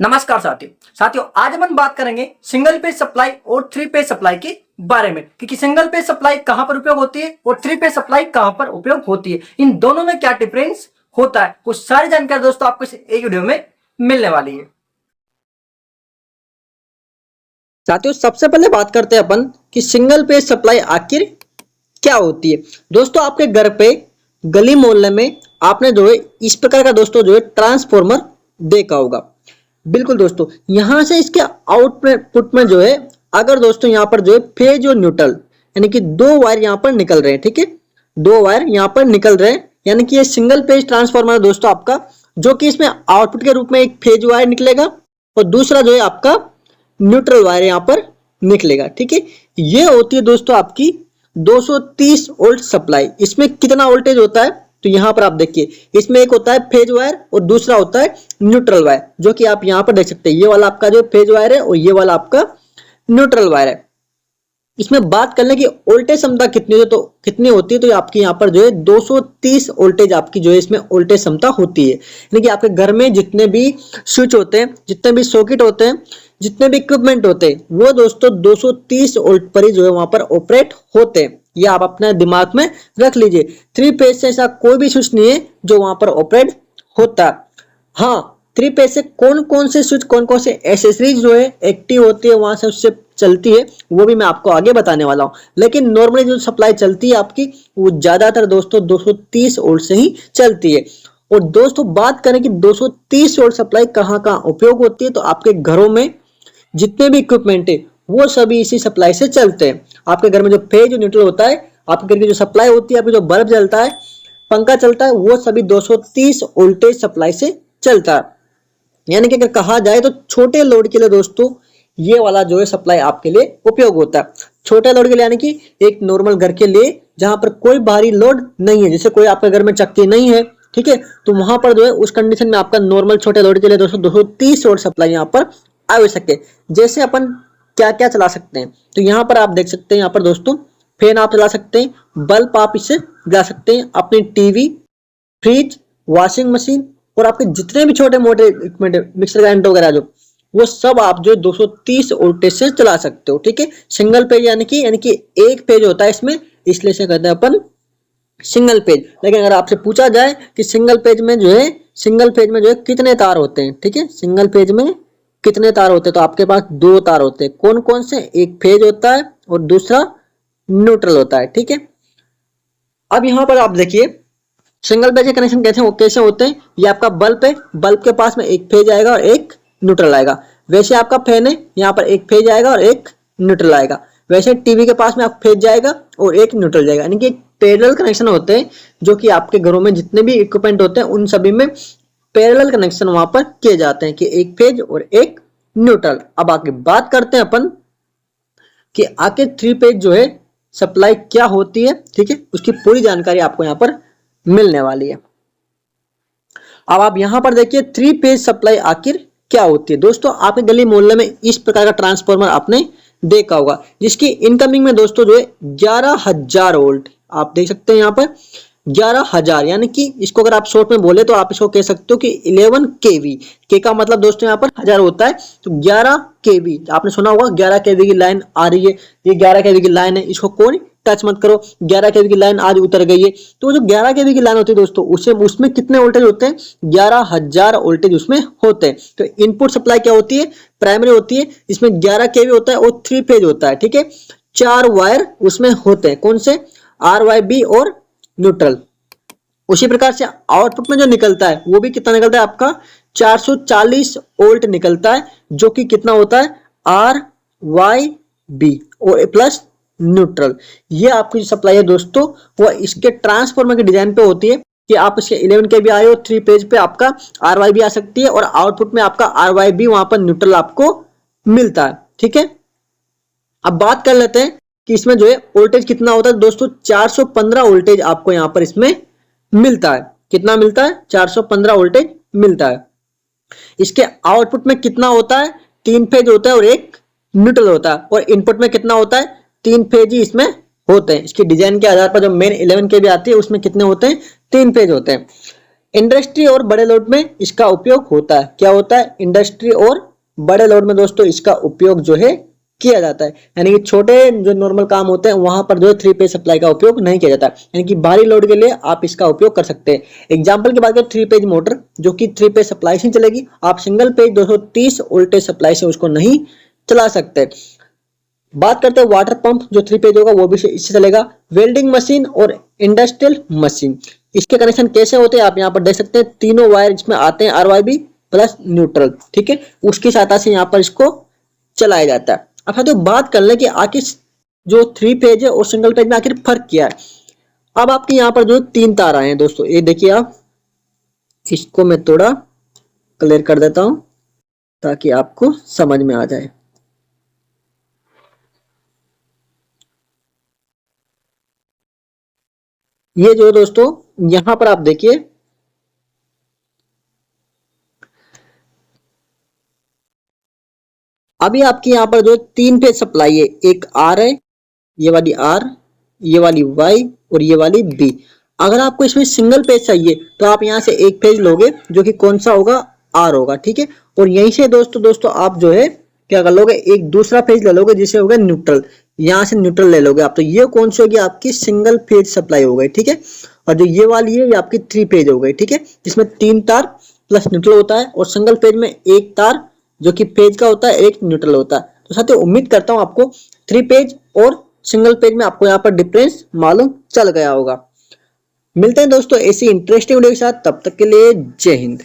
नमस्कार साथियों आज हम बात करेंगे सिंगल पेज सप्लाई और थ्री पेज सप्लाई के बारे में कि सिंगल पेज सप्लाई कहां पर उपयोग होती है और थ्री पेज सप्लाई कहां पर उपयोग होती है, इन दोनों में क्या डिफरेंस होता है। कुछ सारी जानकारी दोस्तों आपको इस एक वीडियो में मिलने वाली है। साथियों सबसे पहले बात करते हैं अपन कि सिंगल पेज सप्लाई आखिर क्या होती है। दोस्तों आपके घर पे गली मोहल्ले में आपने जो है इस प्रकार का दोस्तों जो है ट्रांसफॉर्मर देखा होगा। बिल्कुल दोस्तों, यहां से इसके आउटपुट में जो है अगर दोस्तों यहां पर जो है फेज और न्यूट्रल यानी कि दो वायर यहां पर निकल रहे हैं, ठीक है, दो वायर यहां पर निकल रहे हैं, यानी कि ये सिंगल पेज ट्रांसफॉर्मर है दोस्तों आपका, जो कि इसमें आउटपुट के रूप में एक फेज वायर निकलेगा और दूसरा जो है आपका न्यूट्रल वायर यहां पर निकलेगा। ठीक है, ये होती है दोस्तों आपकी 230 वोल्ट सप्लाई। इसमें कितना वोल्टेज होता है तो यहां पर आप देखिए, इसमें एक होता है फेज वायर और दूसरा होता है न्यूट्रल वायर, जो कि आप यहां पर देख सकते हैं। ये वाला आपका जो फेज वायर है और ये वाला आपका न्यूट्रल वायर है। इसमें बात कर लें कि वोल्टेज क्षमता कितनी होती है तो आपकी यहाँ पर जो है 230 वोल्टेज आपकी जो है इसमें वोल्टेज क्षमता होती है। यानी कि आपके घर में जितने भी स्विच होते हैं, जितने भी सॉकेट होते हैं, जितने भी इक्विपमेंट होते हैं, वो दोस्तों 230 वोल्ट पर ही जो है वहां पर ऑपरेट होते हैं। ये आप अपने दिमाग में रख लीजिए। थ्री पेज से ऐसा कोई भी स्विच नहीं है जो वहां पर ऑपरेट होता। हाँ, थ्री पेज से कौन कौन से स्विच, कौन कौन से एसेसरीज जो है एक्टिव होती है वहां से उससे चलती है, वो भी मैं आपको आगे बताने वाला हूं। लेकिन नॉर्मली जो सप्लाई चलती है आपकी वो ज्यादातर दोस्तों 230 वोल्ट से ही चलती है। और दोस्तों बात करें कि 230 वोल्ट सप्लाई कहाँ कहाँ उपयोग होती है तो आपके घरों में जितने भी इक्विपमेंट है वो सभी इसी सप्लाई से चलते हैं। आपके घर में जो फेज और न्यूट्रल होता है, आपके घर की जो सप्लाई होती है, आपकी जो बल्ब जलता है, पंखा चलता है, वो सभी 230 वोल्टेज सप्लाई से चलता है। यानी कि अगर कहा जाए तो छोटे लोड के लिए दोस्तों ये वाला जो है सप्लाई आपके लिए उपयोग होता है। छोटे लोड के लिए यानी कि एक नॉर्मल घर के लिए जहां पर कोई बाहरी लोड नहीं है, जैसे कोई आपके घर में चक्की नहीं है, ठीक है, तो वहां पर जो है उस कंडीशन में आपका नॉर्मल छोटे लोड के लिए दोस्तों 230 वोल्ट सप्लाई यहाँ पर आवश्यक है। जैसे अपन क्या क्या चला सकते हैं तो यहाँ पर आप देख सकते हैं, यहाँ पर दोस्तों फैन आप चला सकते हैं, बल्ब आप इससे जला सकते हैं, अपनी टीवी, फ्रिज, वॉशिंग मशीन और आपके जितने भी छोटे मोटे इक्विपमेंट, मिक्सर ग्राइंडर वगैरह जो, वो सब आप जो 230 वोल्टेज से चला सकते हो। ठीक है, सिंगल पेज यानी कि एक पेज होता है इसमें, इसलिए से कहते हैं अपन सिंगल पेज। लेकिन अगर आपसे पूछा जाए कि सिंगल पेज में जो है कितने तार होते हैं, ठीक है, सिंगल पेज में कितने तार होते हैं तो आपके पास दो तार होते हैं। कौन कौन से? एक फेज होता है और दूसरा न्यूट्रल होता है। ठीक है, अब यहां पर आप देखिए सिंगल पेज के कनेक्शन कैसे होते हैं। ये आपका बल्ब है, बल्ब के पास में एक फेज आएगा और एक न्यूट्रल आएगा। वैसे आपका फैन है, यहाँ पर एक फेज आएगा और एक न्यूट्रल आएगा। वैसे टीवी के पास में आप फेज जाएगा और एक न्यूट्रल जाएगा। यानी कि पैरेलल कनेक्शन होते हैं, जो कि आपके घरों में जितने भी इक्विपमेंट होते हैं उन सभी में पैरेलल कनेक्शन वहां पर किए जाते हैं कि एक फेज और एक न्यूट्रल। अब आगे बात करते हैं अपन कि आखिर थ्री पेज जो है सप्लाई क्या होती है। ठीक है, उसकी पूरी जानकारी आपको यहाँ पर मिलने वाली है। अब आप यहां पर देखिए थ्री पेज सप्लाई आखिर क्या होती है। दोस्तों आपके गली मोहल्ले में इस प्रकार का ट्रांसफार्मर आपने देखा होगा, जिसकी इनकमिंग में दोस्तों जो है 11,000 वोल्ट आप देख सकते हैं यहाँ पर 11,000, यानी कि इसको अगर आप शॉर्ट में बोले तो आप इसको कह सकते हो कि 11 केवी। के का मतलब दोस्तों यहाँ पर 1000 होता है, तो 11 केवी आपने सुना होगा। 11 केवी की लाइन आ रही है, ये 11 केवी की लाइन है, इसको कोई टच मत करो। 11 केवी की लाइन आज उतर गई है, तो जो 11 केवी की लाइन होती है दोस्तों उसमें कितने वोल्टेज होते हैं? 11,000 वोल्टेज उसमें होते हैं। तो इनपुट सप्लाई क्या होती है? प्राइमरी होती है, इसमें 11 केवी होता है और थ्री फेज होता है। ठीक है, 4 वायर उसमें होते हैं, कौन से? RYB और न्यूट्रल। उसी प्रकार से आउटपुट में जो निकलता है वो भी कितना निकलता है? आपका 440 वोल्ट निकलता है, जो कि कितना होता है? RYB और प्लस न्यूट्रल। ये आपकी जो सप्लाई है दोस्तों वो इसके ट्रांसफार्मर के डिजाइन पे होती है कि आप इसके 11 के भी आए हो, थ्री पेज पे आपका RYB आ सकती है और आउटपुट में आपका RYB वहां पर न्यूट्रल आपको मिलता है। ठीक है, अब बात कर लेते हैं कि इसमें जो है वोल्टेज कितना होता है। दोस्तों 415 वोल्टेज आपको यहाँ पर इसमें मिलता है। कितना मिलता है? 415 वोल्टेज मिलता है। इसके आउटपुट में कितना होता है? 3 फेज होता है और एक न्यूट्रल होता है। और इनपुट में कितना होता है? 3 फेज ही इसमें होते हैं। इसकी डिजाइन के आधार पर जो मेन 11 के भी आती है उसमें कितने होते हैं? 3 फेज होते हैं। इंडस्ट्री और बड़े लोड में इसका उपयोग होता है। क्या होता है? इंडस्ट्री और बड़े लोड में दोस्तों इसका उपयोग जो है किया जाता है। यानी कि छोटे जो नॉर्मल काम होते हैं वहां पर जो है 3 फेज सप्लाई का उपयोग नहीं किया जाता। यानी कि भारी लोड के लिए आप इसका उपयोग कर सकते हैं। एग्जांपल की बात करें 3 पेज मोटर जो कि 3 पेज सप्लाई से चलेगी, आप सिंगल पेज 230 वोल्टेज सप्लाई से उसको नहीं चला सकते। बात करते हैं वाटर पंप जो 3 पेज होगा वो भी इससे चलेगा। वेल्डिंग मशीन और इंडस्ट्रियल मशीन, इसके कनेक्शन कैसे होते हैं आप यहाँ पर देख सकते हैं। तीनों वायर इसमें आते हैं RYB प्लस न्यूट्रल, ठीक है, उसकी सहायता से यहाँ पर इसको चलाया जाता है। अब साथियों बात कर लें कि आखिर जो 3 पेज है और सिंगल पेज में आखिर फर्क क्या है। अब आपके यहाँ पर जो 3 तार आए हैं दोस्तों, ये देखिए आप, इसको मैं थोड़ा क्लियर कर देता हूं ताकि आपको समझ में आ जाए। ये जो दोस्तों यहां पर आप देखिए, अभी आपके यहाँ पर जो 3 फेज सप्लाई है, एक R है, ये वाली R, ये वाली Y और ये वाली B। अगर आपको इसमें सिंगल पेज चाहिए तो आप यहाँ से एक पेज लोगे जो कि कौन सा होगा? R होगा, ठीक है। और यहीं से दोस्तों आप जो है क्या कर लोगे? एक दूसरा पेज ले लोगे जिसे होगा न्यूट्रल, यहाँ से न्यूट्रल ले लोगे आप, तो ये कौन सी होगी? आपकी सिंगल पेज सप्लाई हो गई, ठीक है। और जो ये वाली है ये आपकी 3 पेज हो गई, ठीक है, जिसमें 3 तार प्लस न्यूट्रल होता है और सिंगल पेज में एक तार जो कि पेज का होता है, एक न्यूट्रल होता है। तो साथियों उम्मीद करता हूं आपको 3 पेज और सिंगल पेज में आपको यहाँ पर डिफरेंस मालूम चल गया होगा। मिलते हैं दोस्तों ऐसी इंटरेस्टिंग वीडियो के साथ, तब तक के लिए जय हिंद।